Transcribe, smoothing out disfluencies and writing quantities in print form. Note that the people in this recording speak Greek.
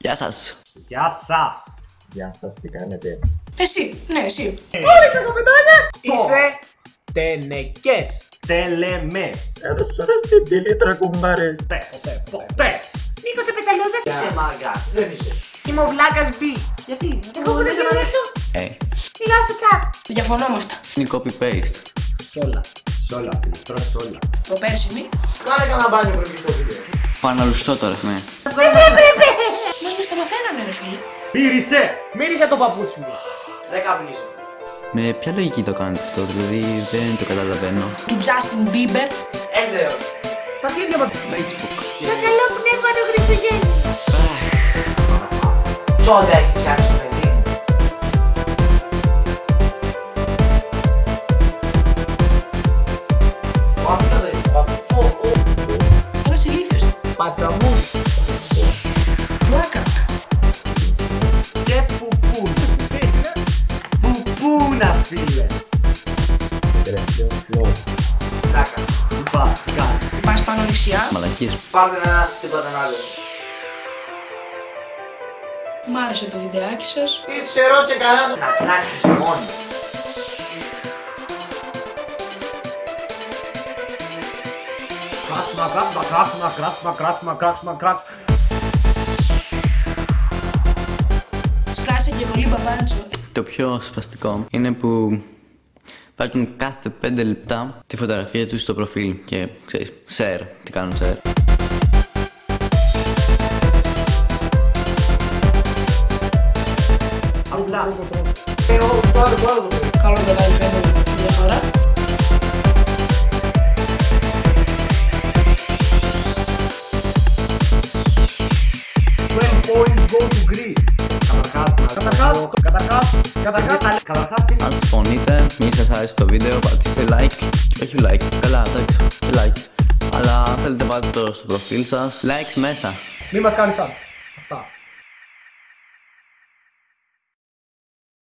Γεια σας. Γεια σας. Γεια σας, τι κάνετε? Εσύ, ναι, εσύ. Όλοι σε κοπετάκια. Είσαι τενεκές. Τελεμές. Έδωσε την λίτρα κουμπάρε. Ποτές. Νίκος Επεταλούδας. Είσαι μάγκα. Δεν είσαι. Είμαι ο Βλάκας B. Γιατί? Εγώ που δεν γνωρίζω. Μιλάω στο chat. Διαφωνώ με αυτά. Είναι copy-paste. Σόλα. Σόλα, φίλε. Τρως σόλα. Το πέρσινη. Κάνε κανένα μπάνιο πριν βγει το βίντεο. Φαναλουστό τώρα, ναι. Μας τα μαθαίνανε ρε φίλε. Μύρισε. Μύρισε το παπούτσι μου. Δεν καπνίζω. Με ποια λογική το κάνετε αυτό, δηλαδή δεν το καταλαβαίνω. Του Justin Bieber. Έλεος. Στα χέρια μας. Facebook. Το καλό πνεύμα του Χριστουγέννου. Τσόντα έχει φτιάξει το παιδί μου. Ένας ηλίθιος. Πατσαμούρ. Βλάκα. Και πουπούν. Πουπούνας, φίλε. Τελευταίο flow. Τάκα. Πας, κάτω. Πας πάνω δεξιά. Μαλακίες. Πάρτε ένα, τίποτα άλλο. Μ' άρεσε το βιντεάκι σας. Τι σε ρώτησε κανένας να κράξεις μόνο. Κράτσμα. Σκάσε και πολύ μπαμπάντσο. Το πιο σπαστικό είναι που βάζουν κάθε 5 λεπτά τη φωτογραφία τους στο προφίλ και ξέρεις, share, τι κάνουν share. Απλά. Καλό το κάνει φαίνεται διαφορά. When points go to Greece. Καταρχάς. Αν συμφωνείτε, μη σας άρεσε το βίντεο, πατήστε like. Όχι like, καλά, εντάξει, και like. Αλλά αν θέλετε πάτε το στο προφίλ σας, like μέσα. Μη μας κάνεις σαν. Αυτά.